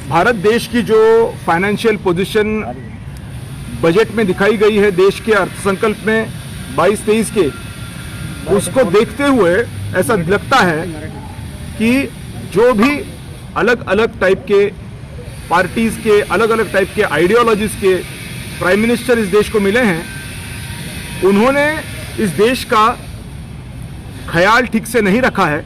भारत देश की जो फाइनेंशियल पोजीशन बजट में दिखाई गई है, देश के अर्थसंकल्प में 22-23 के, उसको देखते हुए ऐसा लगता है कि जो भी अलग अलग टाइप के पार्टीज के, अलग अलग टाइप के आइडियोलॉजीज के प्राइम मिनिस्टर इस देश को मिले हैं, उन्होंने इस देश का ख्याल ठीक से नहीं रखा है।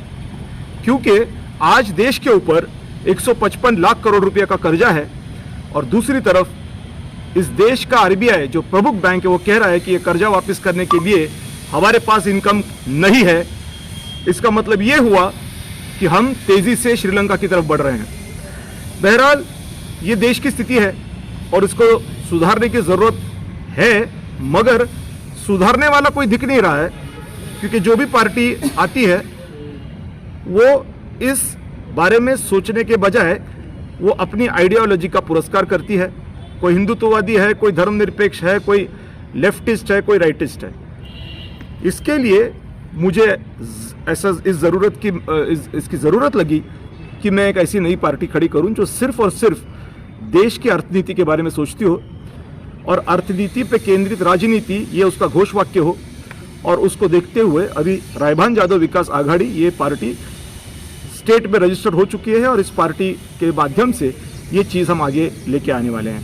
क्योंकि आज देश के ऊपर 155 लाख करोड़ रुपए का कर्जा है और दूसरी तरफ इस देश का आरबीआई जो प्रमुख बैंक है वो कह रहा है कि ये कर्जा वापस करने के लिए हमारे पास इनकम नहीं है। इसका मतलब ये हुआ कि हम तेजी से श्रीलंका की तरफ बढ़ रहे हैं। बहरहाल ये देश की स्थिति है और इसको सुधारने की जरूरत है, मगर सुधारने वाला कोई दिख नहीं रहा है। क्योंकि जो भी पार्टी आती है वो इस बारे में सोचने के बजाय वो अपनी आइडियोलॉजी का पुरस्कार करती है। कोई हिंदुत्ववादी है, कोई धर्मनिरपेक्ष है, कोई लेफ्टिस्ट है, कोई राइटिस्ट है। इसके लिए मुझे ऐसा इसकी ज़रूरत लगी कि मैं एक ऐसी नई पार्टी खड़ी करूं जो सिर्फ और सिर्फ देश की अर्थनीति के बारे में सोचती हो और अर्थनीति पे केंद्रित राजनीति ये उसका घोषवाक्य हो। और उसको देखते हुए अभी रायभान जादव विकास आघाड़ी ये पार्टी स्टेट में रजिस्टर हो चुकी है और इस पार्टी के माध्यम से ये चीज़ हम आगे लेके आने वाले हैं।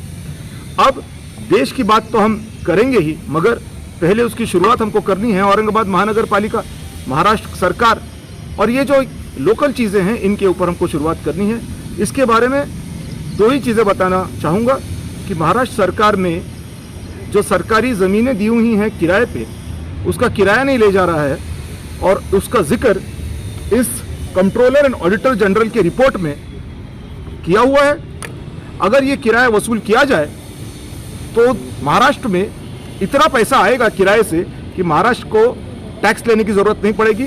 अब देश की बात तो हम करेंगे ही, मगर पहले उसकी शुरुआत हमको करनी है औरंगाबाद महानगर पालिका, महाराष्ट्र सरकार और ये जो लोकल चीज़ें हैं इनके ऊपर हमको शुरुआत करनी है। इसके बारे में दो ही चीज़ें बताना चाहूँगा कि महाराष्ट्र सरकार ने जो सरकारी ज़मीनें दी हुई हैं किराए पे, उसका किराया नहीं ले जा रहा है और उसका जिक्र इस कंट्रोलर एंड ऑडिटर जनरल की रिपोर्ट में किया हुआ है। अगर ये किराया वसूल किया जाए तो महाराष्ट्र में इतना पैसा आएगा किराए से कि महाराष्ट्र को टैक्स लेने की ज़रूरत नहीं पड़ेगी।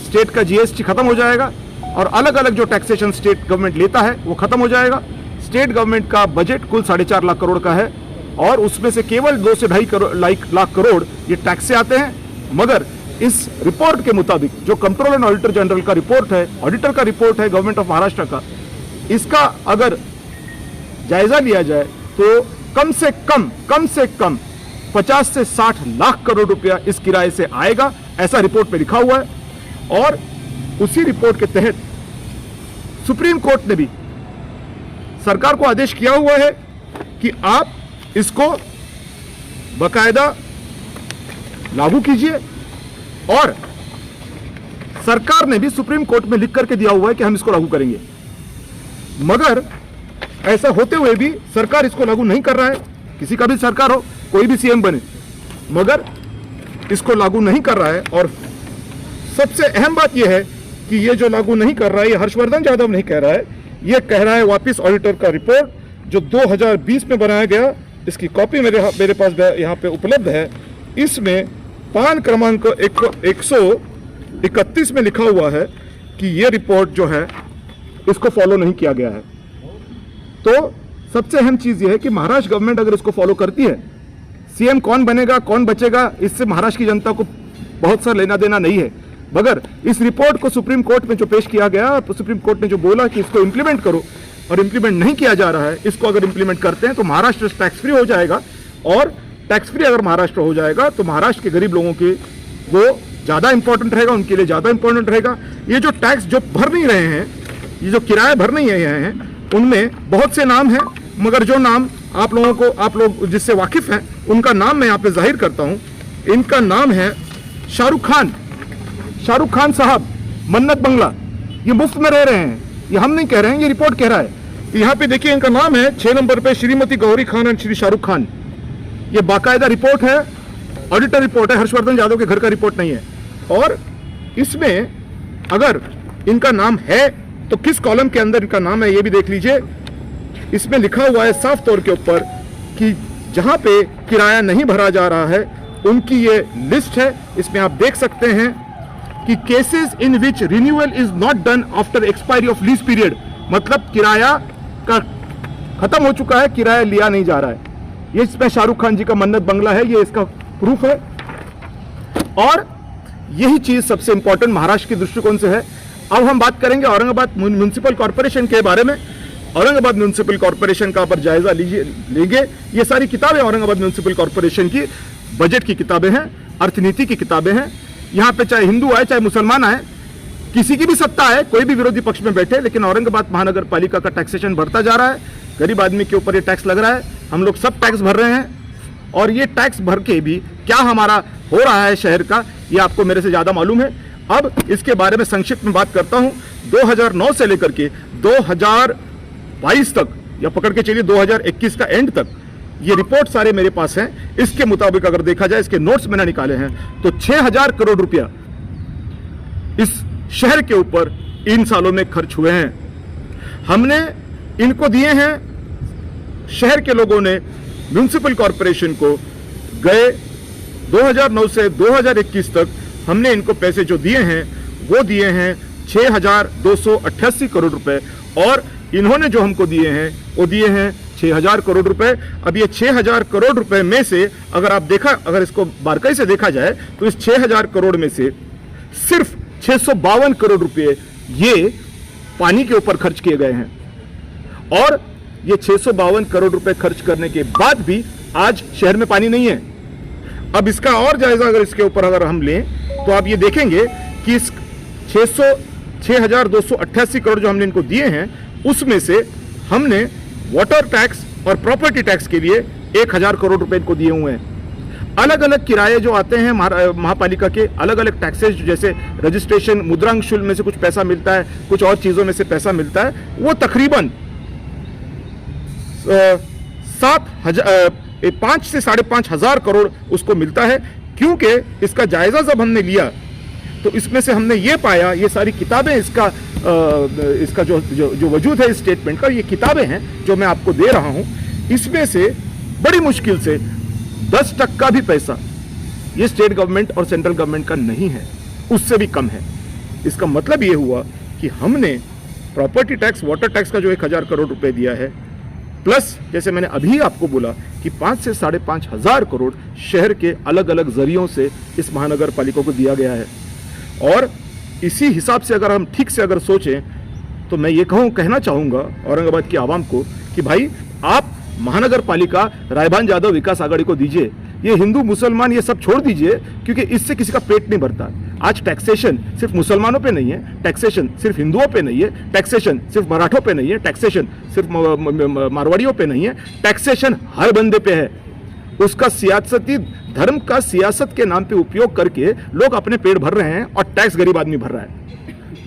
स्टेट का जीएसटी खत्म हो जाएगा और अलग अलग जो टैक्सेशन स्टेट गवर्नमेंट लेता है वो खत्म हो जाएगा। स्टेट गवर्नमेंट का बजट कुल 4.5 लाख करोड़ का है और उसमें से केवल 2 से 2.5 लाख करोड़ ये टैक्स से आते हैं। मगर इस रिपोर्ट के मुताबिक जो कंट्रोलर एंड ऑडिटर जनरल का रिपोर्ट है, ऑडिटर का रिपोर्ट है गवर्नमेंट ऑफ महाराष्ट्र का, इसका अगर जायजा लिया जाए तो कम से कम 50 से 60 लाख करोड़ रुपया इस किराए से आएगा, ऐसा रिपोर्ट में लिखा हुआ है। और उसी रिपोर्ट के तहत सुप्रीम कोर्ट ने भी सरकार को आदेश किया हुआ है कि आप इसको बकायदा लागू कीजिए और सरकार ने भी सुप्रीम कोर्ट में लिख करके दिया हुआ है कि हम इसको लागू करेंगे। मगर ऐसा होते हुए भी सरकार इसको लागू नहीं कर रहा है। किसी का भी सरकार हो, कोई भी सीएम बने, मगर इसको लागू नहीं कर रहा है। और सबसे अहम बात यह है कि ये जो लागू नहीं कर रहा है ये हर्षवर्धन यादव नहीं कह रहा है, ये कह रहा है वापिस ऑडिटर का रिपोर्ट जो 2020 में बनाया गया, इसकी कॉपी मेरे पास यहाँ पे उपलब्ध है। इसमें पान क्रमांक 131 में लिखा हुआ है कि ये रिपोर्ट जो है इसको फॉलो नहीं किया गया है। तो सबसे अहम चीज ये है कि महाराष्ट्र गवर्नमेंट अगर इसको फॉलो करती है, सीएम कौन बनेगा कौन बचेगा इससे महाराष्ट्र की जनता को बहुत सा लेना देना नहीं है। मगर इस रिपोर्ट को सुप्रीम कोर्ट में जो पेश किया गया, तो सुप्रीम कोर्ट ने जो बोला कि इसको इंप्लीमेंट करो और इंप्लीमेंट नहीं किया जा रहा है, इसको अगर इंप्लीमेंट करते हैं तो महाराष्ट्र टैक्स फ्री हो जाएगा। और टैक्स फ्री अगर महाराष्ट्र हो जाएगा तो महाराष्ट्र के गरीब लोगों के वो ज़्यादा इंपॉर्टेंट रहेगा, उनके लिए ज़्यादा इंपॉर्टेंट रहेगा। ये जो टैक्स जो भर नहीं रहे हैं, ये जो किराया भर नहीं रहे हैं, उनमें बहुत से नाम हैं, मगर जो नाम आप लोग जिससे वाकिफ हैं उनका नाम मैं यहाँ पे जाहिर करता हूँ। इनका नाम है शाहरुख खान साहब, मन्नत बंगला। ये मुफ्त में रह रहे हैं, ये हम नहीं कह रहे हैं, ये रिपोर्ट कह रहा है। तो यहाँ पे देखिए इनका नाम है 6 नंबर पे श्रीमती गौरी खान एंड श्री शाहरुख खान। ये बाकायदा रिपोर्ट है, ऑडिटर रिपोर्ट है, हर्षवर्धन यादव के घर का रिपोर्ट नहीं है। और इसमें अगर इनका नाम है तो किस कॉलम के अंदर इनका नाम है ये भी देख लीजिए। इसमें लिखा हुआ है साफ तौर के ऊपर कि जहां पे किराया नहीं भरा जा रहा है उनकी ये लिस्ट है। इसमें आप देख सकते हैं कि cases in which renewal is not done after expiry of lease period, मतलब किराया का खत्म हो चुका है, किराया लिया नहीं जा रहा है। ये इसमें शाहरुख खान जी का मन्नत बंगला है, ये इसका प्रूफ है। और यही चीज सबसे इंपॉर्टेंट महाराष्ट्र के दृष्टिकोण से है। अब हम बात करेंगे औरंगाबाद म्युनिसिपल कॉर्पोरेशन के बारे में। औरंगाबाद म्यूनिसिपल कॉर्पोरेशन का पर जायजा लेंगे। ये सारी किताबें औरंगाबाद म्यूनिसिपल कॉर्पोरेशन की बजट की किताबें हैं, अर्थनीति की किताबें हैं। यहाँ पे चाहे हिंदू आए चाहे मुसलमान आए, किसी की भी सत्ता है, कोई भी विरोधी पक्ष में बैठे, लेकिन औरंगाबाद महानगर पालिका का टैक्सेशन बढ़ता जा रहा है। गरीब आदमी के ऊपर ये टैक्स लग रहा है, हम लोग सब टैक्स भर रहे हैं, और ये टैक्स भर के भी क्या हमारा हो रहा है शहर का, ये आपको मेरे से ज्यादा मालूम है। अब इसके बारे में संक्षिप्त में बात करता हूं। 2009 से लेकर के 2022 तक, या पकड़ के चलिए 2021 का एंड तक, ये रिपोर्ट सारे मेरे पास हैं। इसके मुताबिक अगर देखा जाए, इसके नोट्स मैंने निकाले हैं, तो 6000 करोड़ रुपया इस शहर के ऊपर इन सालों में खर्च हुए हैं। हमने इनको दिए हैं, शहर के लोगों ने म्यूनिसिपल कॉर्पोरेशन को गए 2009 से 2021 तक हमने इनको पैसे जो दिए हैं वो दिए हैं 6288 करोड़ रुपए, और इन्होंने जो हमको दिए हैं वो दिए हैं 6000 करोड़ रुपए। अब ये 6000 करोड़ रुपए में से अगर इसको बारीकी से देखा जाए तो इस 6000 करोड़ में से सिर्फ 652 करोड़ रुपए ये पानी के ऊपर खर्च किए गए हैं, और ये 652 करोड़ रुपए खर्च करने के बाद भी आज शहर में पानी नहीं है। अब इसका और जायजा अगर इसके ऊपर अगर हम लें तो आप ये देखेंगे कि इस 6288 करोड़ जो हमने इनको दिए हैं, उसमें से हमने वाटर टैक्स और प्रॉपर्टी टैक्स के लिए 1000 करोड़ रुपए इनको दिए हुए हैं। अलग अलग किराए जो आते हैं महापालिका के, अलग अलग टैक्सेस, जैसे रजिस्ट्रेशन, मुद्रांक शुल्क में से कुछ पैसा मिलता है, कुछ और चीजों में से पैसा मिलता है, वो तकरीबन 5 से 5.5 हजार करोड़ उसको मिलता है। क्योंकि इसका जायजा जब हमने लिया तो इसमें से हमने ये पाया, ये सारी किताबें इसका जो वजूद है इस स्टेटमेंट का, ये किताबें हैं जो मैं आपको दे रहा हूं, इसमें से बड़ी मुश्किल से 10% भी पैसा ये स्टेट गवर्नमेंट और सेंट्रल गवर्नमेंट का नहीं है, उससे भी कम है। इसका मतलब ये हुआ कि हमने प्रॉपर्टी टैक्स, वाटर टैक्स का जो 1000 करोड़ रुपए दिया है, प्लस जैसे मैंने अभी आपको बोला कि 5 से 5.5 हजार करोड़ शहर के अलग अलग जरियों से इस महानगर पालिका को दिया गया है। और इसी हिसाब से अगर हम ठीक से अगर सोचें तो मैं ये कहना चाहूँगा औरंगाबाद की आवाम को कि भाई आप महानगर पालिका रायभान यादव विकास आघाड़ी को दीजिए। ये हिंदू मुसलमान ये सब छोड़ दीजिए, क्योंकि इससे किसी का पेट नहीं भरता। आज टैक्सेशन सिर्फ मुसलमानों पे नहीं है, टैक्सेशन सिर्फ हिंदुओं पे नहीं है, टैक्सेशन सिर्फ मराठों पे नहीं है, टैक्सेशन सिर्फ मारवाड़ियों पे नहीं है, टैक्सेशन हर बंदे पे है। उसका सियासती धर्म का सियासत के नाम पे उपयोग करके लोग अपने पेट भर रहे हैं और टैक्स गरीब आदमी भर रहा है।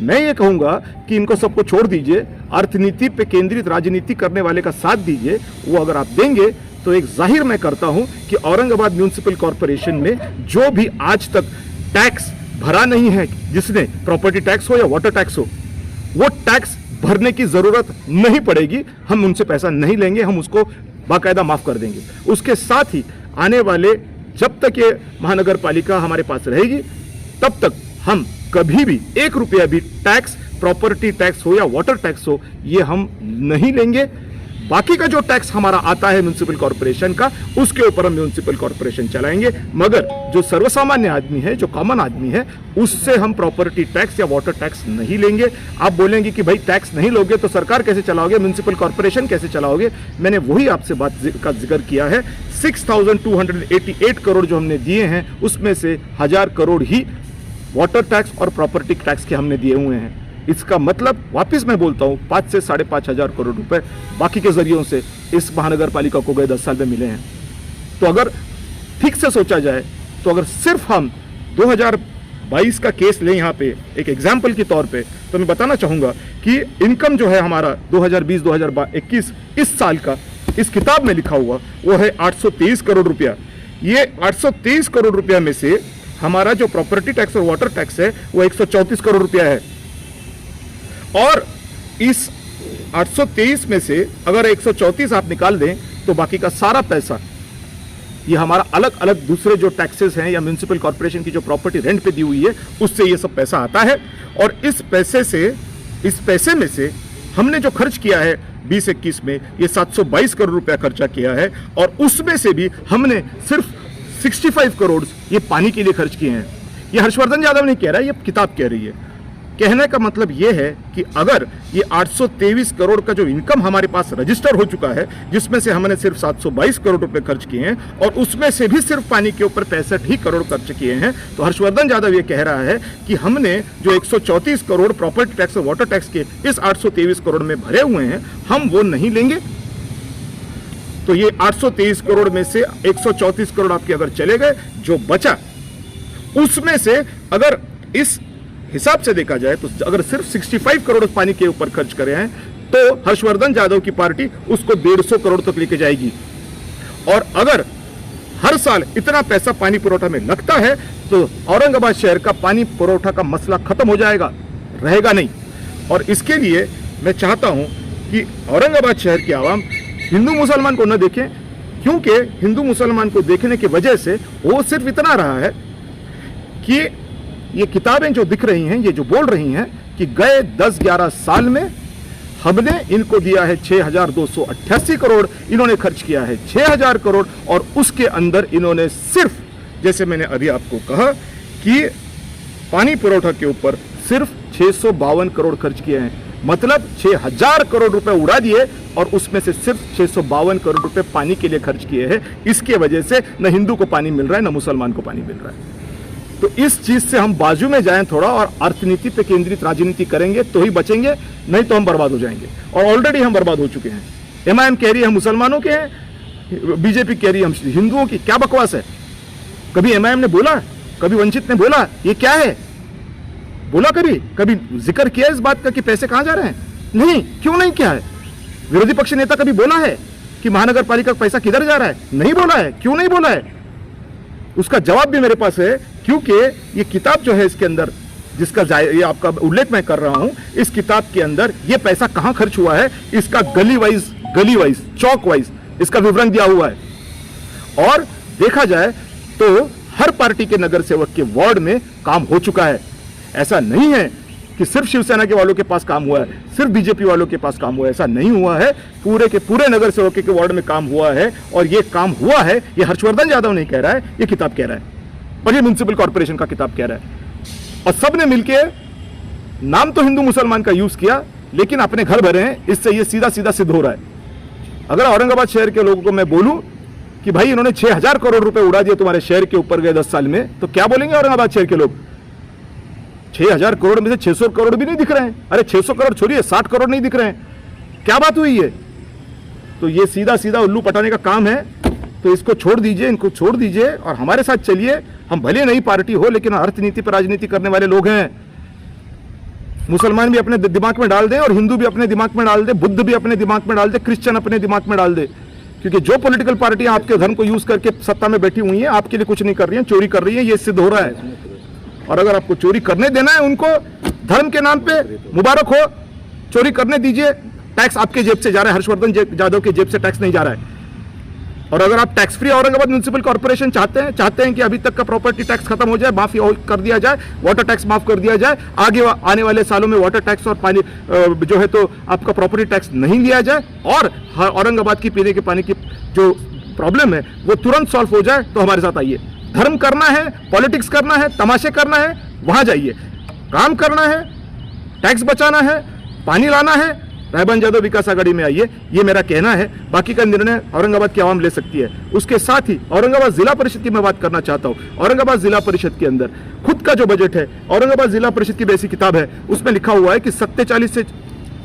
मैं ये कहूंगा कि इनको सबको छोड़ दीजिए, अर्थनीति पे केंद्रित राजनीति करने वाले का साथ दीजिए। वो अगर आप देंगे तो एक जाहिर मैं करता हूं कि औरंगाबाद म्यूनिसिपल कॉर्पोरेशन में जो भी आज तक टैक्स भरा नहीं है, जिसने प्रॉपर्टी टैक्स हो या वाटर टैक्स हो, वो टैक्स भरने की जरूरत नहीं पड़ेगी। हम उनसे पैसा नहीं लेंगे, हम उसको बाकायदा माफ कर देंगे। उसके साथ ही आने वाले जब तक ये महानगर पालिका हमारे पास रहेगी, तब तक हम कभी भी 1 रुपया भी टैक्स, प्रॉपर्टी टैक्स हो या वाटर टैक्स हो, ये हम नहीं लेंगे। बाकी का जो टैक्स हमारा आता है म्यूनिसिपल कॉर्पोरेशन का, उसके ऊपर हम म्यूनिसिपल कॉर्पोरेशन चलाएंगे। मगर जो सर्वसामान्य आदमी है, जो कॉमन आदमी है, उससे हम प्रॉपर्टी टैक्स या वाटर टैक्स नहीं लेंगे। आप बोलेंगे कि भाई टैक्स नहीं लोगे तो सरकार कैसे चलाओगे, म्यूनिसिपल कॉर्पोरेशन कैसे चलाओगे? मैंने वही आपसे बात का जिक्र किया है। 6288 करोड़ जो हमने दिए हैं, उसमें से 1000 करोड़ ही वाटर टैक्स और प्रॉपर्टी टैक्स के हमने दिए हुए हैं। इसका मतलब वापस मैं बोलता हूं 5 से 5.5 हजार करोड़ रुपए बाकी के जरियों से इस महानगर पालिका को गए 10 साल में मिले हैं। तो अगर ठीक से सोचा जाए तो अगर सिर्फ हम 2022 का केस लें यहाँ पे एक एग्जाम्पल के तौर पे, तो मैं बताना चाहूंगा कि इनकम जो है हमारा 2020-2021 इस साल का इस किताब में लिखा हुआ वो है 823 करोड़ रुपया। ये 823 करोड़ रुपया में से हमारा जो प्रॉपर्टी टैक्स और वाटर टैक्स है वो 134 करोड़ रुपया है। और इस 823 में से अगर 134 आप निकाल दें तो बाकी का सारा पैसा ये हमारा अलग अलग दूसरे जो टैक्सेस हैं या म्यूनिसिपल कॉर्पोरेशन की जो प्रॉपर्टी रेंट पे दी हुई है, उससे ये सब पैसा आता है। और इस पैसे में से हमने जो खर्च किया है 2021 में, ये 722 करोड़ रुपया खर्चा किया है। और उसमें से भी हमने सिर्फ 65 करोड़ ये पानी के लिए खर्च किए हैं। ये हर्षवर्धन यादव नहीं कह रहा है, ये किताब कह रही है कहने का मतलब यह है कि अगर ये 823 करोड़ का जो इनकम हमारे पास रजिस्टर हो चुका है, जिसमें से हमने सिर्फ 722 करोड़ रुपए खर्च किए हैं और उसमें से भी सिर्फ पानी के ऊपर 65 ही करोड़ खर्च किए हैं, तो हर्षवर्धन यादव ये कह रहा है कि हमने जो 134 करोड़ प्रॉपर्टी टैक्स और वाटर टैक्स के इस 823 करोड़ में भरे हुए हैं, हम वो नहीं लेंगे। तो ये 823 करोड़ में से 134 करोड़ आपके अगर चले गए, जो बचा उसमें से अगर इस हिसाब से देखा जाए तो अगर सिर्फ 65 करोड़ पानी के ऊपर खर्च करे हैं तो हर्षवर्धन यादव की पार्टी उसको 150 करोड़ तक लेके जाएगी। और अगर हर साल इतना पैसा पानी पुरोठा में लगता है तो औरंगाबाद शहर का पानी पुरोठा का मसला खत्म हो जाएगा, रहेगा नहीं। और इसके लिए मैं चाहता हूं कि औरंगाबाद शहर की आवाम हिंदू मुसलमान को न देखें, क्योंकि हिंदू मुसलमान को देखने की वजह से वो सिर्फ इतना रहा है कि ये किताबें जो दिख रही हैं, ये जो बोल रही हैं कि गए 10-11 साल में हमने इनको दिया है 6,288 करोड़, इन्होंने खर्च किया है 6,000 करोड़ और उसके अंदर इन्होंने सिर्फ, जैसे मैंने अभी आपको कहा कि पानी पुरोठा के ऊपर सिर्फ 652 करोड़ खर्च किए हैं, मतलब 6,000 करोड़ रुपए उड़ा दिए और उसमें से सिर्फ 652 करोड़ रुपए पानी के लिए खर्च किए हैं। इसके वजह से न हिंदू को पानी मिल रहा है, न मुसलमान को पानी मिल रहा है। तो इस चीज से हम बाजू में जाएं थोड़ा और अर्थनीति पे केंद्रित राजनीति करेंगे तो ही बचेंगे, नहीं तो हम बर्बाद हो जाएंगे। और ऑलरेडी हम बर्बाद हो चुके हैं। एमआईएम कह रही है हम मुसलमानों के हैं, बीजेपी कह रही है हम हिंदुओं की। क्या बकवास है? कभी एमआईएम ने बोला, कभी वंचित ने बोला ये क्या है? बोला कभी जिक्र किया इस बात का कि पैसे कहां जा रहे हैं? नहीं। क्यों नहीं किया है? विरोधी पक्ष नेता कभी बोला है कि महानगर पालिका का पैसा किधर जा रहा है? नहीं बोला है। क्यों नहीं बोला है? उसका जवाब भी मेरे पास है, क्योंकि ये किताब जो है इसके अंदर जिसका ये आपका उल्लेख मैं कर रहा हूं, इस किताब के अंदर ये पैसा कहां खर्च हुआ है इसका गली वाइज चौक वाइज इसका विवरण दिया हुआ है। और देखा जाए तो हर पार्टी के नगर सेवक के वार्ड में काम हो चुका है। ऐसा नहीं है कि सिर्फ शिवसेना के वालों के पास काम हुआ है, सिर्फ बीजेपी वालों के पास काम हुआ है, ऐसा नहीं हुआ है। पूरे के पूरे नगर सेवक के वार्ड में काम हुआ है और ये काम हुआ है, ये हर्षवर्धन यादव नहीं कह रहा है, ये किताब कह रहा है और ये म्युनिसिपल कॉर्पोरेशन का किताब कह रहा है। और सबने मिलके नाम तो हिंदू मुसलमान का यूज किया, लेकिन अपने घर भरे हैं। इससे ये सीधा सीधा सिद्ध हो रहा है। अगर औरंगाबाद शहर के लोगों को मैं बोलूं कि भाई इन्होंने 6,000 करोड़ रुपए उड़ा दिए तुम्हारे शहर के ऊपर गए 10 साल में, तो क्या बोलेंगे औरंगाबाद शहर के लोग? 6,000 करोड़ में से 600 करोड़ भी नहीं दिख रहे हैं। अरे 600 करोड़ छोड़िए, 60 करोड़ नहीं दिख रहे हैं। क्या बात हुई है? तो ये सीधा सीधा उल्लू पटाने का काम है। तो इसको छोड़ दीजिए, इनको छोड़ दीजिए और हमारे साथ चलिए। हम भले नई पार्टी हो, लेकिन अर्थनीति पर राजनीति करने वाले लोग हैं। मुसलमान भी अपने दिमाग में डाल दें और हिंदू भी अपने दिमाग में डाल दे, बुद्ध भी अपने दिमाग में डाल दे, क्रिश्चियन अपने दिमाग में डाल दे। क्योंकि जो पॉलिटिकल पार्टियां आपके धर्म को यूज करके सत्ता में बैठी हुई हैं, आपके लिए कुछ नहीं कर रही हैं, चोरी कर रही हैं, ये सिद्ध हो रहा है। और अगर आपको चोरी करने देना है उनको धर्म के नाम पे, मुबारक हो, चोरी करने दीजिए। टैक्स आपके जेब से जा रहा है, हर्षवर्धन यादव के जेब से टैक्स नहीं जा रहा है। और अगर आप tax free Aurangabad municipal corporation चाहते हैं कि अभी तक का प्रॉपर्टी टैक्स खत्म हो जाए, माफी कर दिया जाए, वाटर टैक्स माफ कर दिया जाए, आगे आने वाले सालों में वाटर टैक्स और पानी जो है तो आपका प्रॉपर्टी टैक्स नहीं लिया जाए और औरंगाबाद की पीने के पानी की जो प्रॉब्लम है वो तुरंत सॉल्व हो जाए, तो हमारे साथ आइए। धर्म करना है, पॉलिटिक्स करना है, तमाशे करना है, वहां जाइए। काम करना है, टैक्स बचाना है, पानी लाना है, रायबंद यादव विकास आघाड़ी में आइए। ये मेरा कहना है। बाकी का निर्णय औरंगाबाद की आवाम ले सकती है। उसके साथ ही औरंगाबाद जिला परिषद की मैं बात करना चाहता हूं। औरंगाबाद जिला परिषद के अंदर खुद का जो बजट है, औरंगाबाद जिला परिषद की वैसी किताब है, उसमें लिखा हुआ है कि 47 से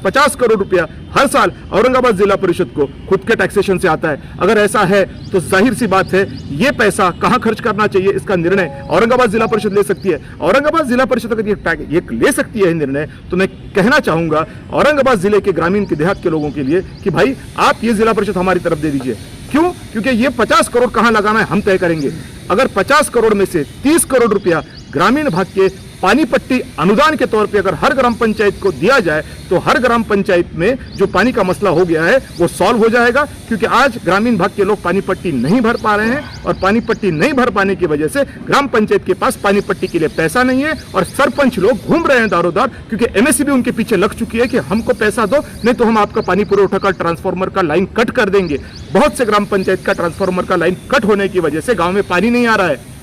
50 करोड़ रुपया हर साल औरंगाबाद जिला परिषद को खुद के टैक्सेशन से आता है। अगर ऐसा है तो जाहिर सी बात है ये पैसा कहां खर्च करना चाहिए इसका निर्णय औरंगाबाद जिला परिषद ले सकती है। औरंगाबाद जिला परिषद अगर ये ले सकती है निर्णय, तो मैं कहना चाहूंगा औरंगाबाद जिले के ग्रामीण के देहात के लोगों के लिए कि भाई आप ये जिला परिषद हमारी तरफ दे दीजिए। क्यों? क्योंकि ये 50 करोड़ कहां लगाना है हम तय करेंगे। अगर 50 करोड़ में से 30 करोड़ रुपया ग्रामीण भाग के पानी पट्टी अनुदान के तौर पे अगर हर ग्राम पंचायत को दिया जाए, तो हर ग्राम पंचायत में जो पानी का मसला हो गया है वो सॉल्व हो जाएगा। क्योंकि आज ग्रामीण भाग के लोग पानी पट्टी नहीं भर पा रहे हैं और पानी पट्टी नहीं भर पाने की वजह से ग्राम पंचायत के पास पानी पट्टी के लिए पैसा नहीं है और सरपंच लोग घूम रहे हैं दारोदार, क्योंकि एमएससीबी उनके पीछे लग चुकी है कि हमको पैसा दो, नहीं तो हम आपका पानी पुरोठा का ट्रांसफार्मर का लाइन कट कर देंगे। बहुत से ग्राम पंचायत का ट्रांसफार्मर का लाइन कट होने की वजह से गाँव में पानी नहीं आ रहा है।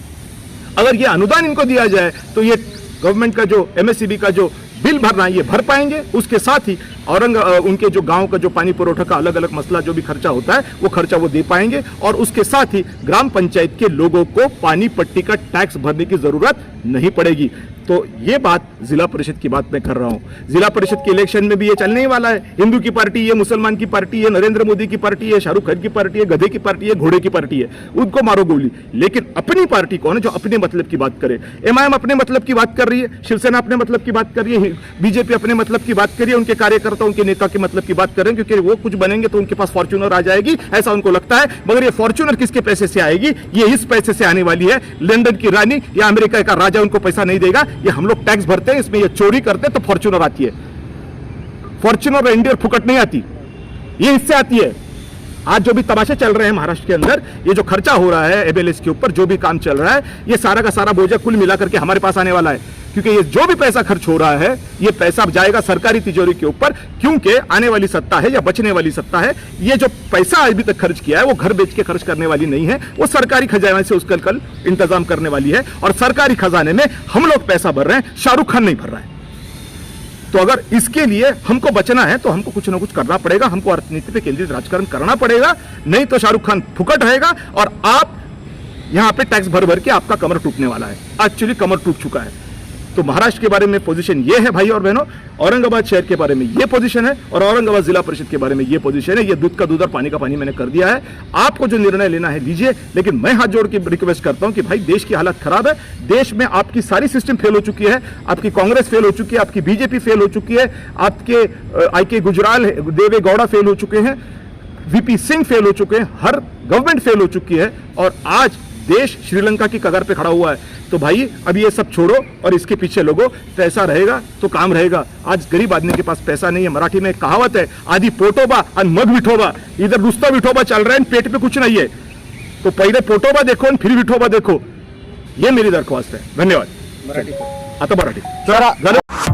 अगर ये अनुदान इनको दिया जाए तो ये गवर्नमेंट का जो एमएससीबी का जो बिल भरना ये भर पाएंगे, उसके साथ ही उनके जो गांव का जो पानी पुरोठा का अलग अलग मसला जो भी खर्चा होता है वो खर्चा वो दे पाएंगे, और उसके साथ ही ग्राम पंचायत के लोगों को पानी पट्टी का टैक्स भरने की जरूरत नहीं पड़ेगी। तो ये बात जिला परिषद की बात मैं कर रहा हूं। जिला परिषद के इलेक्शन में भी ये चलने ही वाला है। हिंदू की पार्टी, ये मुसलमान की पार्टी है, नरेंद्र मोदी की पार्टी है, शाहरुख खान की पार्टी है, गधे की पार्टी है, घोड़े की पार्टी है, उनको मारो गोली। लेकिन अपनी पार्टी कौन है जो अपने मतलब की बात करे? एमआईएम अपने मतलब की बात कर रही है, शिवसेना अपने मतलब की बात कर रही है, बीजेपी अपने मतलब की बात कर रही है, उनके कार्यकर्ता उनके नेता के मतलब की बात कर रहे हैं, क्योंकि वो कुछ बनेंगे तो उनके पास फॉर्च्यूनर आ जाएगी, ऐसा उनको लगता है। मगर ये फॉर्च्यूनर किसके पैसे से आएगी? ये इस पैसे से आने वाली है। लंदन की रानी या अमेरिका का राजा उनको पैसा नहीं देगा। ये हम लोग टैक्स भरते हैं, इसमें ये चोरी करते हैं तो फॉर्च्यूनर आती है। फॉर्च्यूनर रेंडियर फुकट नहीं आती, ये इससे आती है। आज जो भी तमाशे चल रहे हैं महाराष्ट्र के अंदर, ये जो खर्चा हो रहा है एमएलएस के ऊपर, जो भी काम चल रहा है, ये सारा का सारा बोझा कुल मिलाकर के हमारे पास आने वाला है। क्योंकि ये जो भी पैसा खर्च हो रहा है, ये पैसा जाएगा सरकारी तिजोरी के ऊपर, क्योंकि आने वाली सत्ता है या बचने वाली सत्ता है, ये जो पैसा अभी तक खर्च किया है वो घर बेच के खर्च करने वाली नहीं है, वो सरकारी खजाने से उसका कल इंतजाम करने वाली है। और सरकारी खजाने में हम लोग पैसा भर रहे हैं, शाहरुख खान नहीं भर रहा है। तो अगर इसके लिए हमको बचना है तो हमको कुछ ना कुछ करना पड़ेगा, हमको अर्थनीति पे केंद्रित राजकारण करना पड़ेगा, नहीं तो शाहरुख खान फुकट रहेगा और आप यहां पे टैक्स भर भर के आपका कमर टूटने वाला है। एक्चुअली कमर टूट चुका है। तो महाराष्ट्र के बारे में पोजीशन ये है भाई और बहनों, औरंगाबाद शहर के बारे में ये पोजीशन है, और औरंगाबाद जिला परिषद के बारे में ये पोजीशन है। ये दूध का दूध और पानी का पानी मैंने कर दिया है। आपको जो निर्णय लेना है लीजिए, लेकिन मैं हाथ जोड़ के रिक्वेस्ट करता हूं कि भाई देश की हालत खराब है। देश में आपकी सारी सिस्टम फेल हो चुकी है, आपकी कांग्रेस फेल हो चुकी है, आपकी बीजेपी फेल हो चुकी है, आपके आई.के. गुजराल, देवे गौड़ा फेल हो चुके हैं, वीपी सिंह फेल हो चुके हैं, हर गवर्नमेंट फेल हो चुकी है, और आज देश श्रीलंका की कगार पे खड़ा हुआ है। तो भाई अब ये सब छोड़ो और इसके पीछे लोगों, पैसा रहेगा तो काम रहेगा। आज गरीब आदमी के पास पैसा नहीं है। मराठी में एक कहावत है, आधी पोटोबा और मग विठोबा। इधर नुसता विठोबा चल रहा है, पेट पे कुछ नहीं है। तो पहले पोटोबा देखो और फिर विठोबा देखो, ये मेरी दरख्वास्त है। धन्यवाद। आता मराठी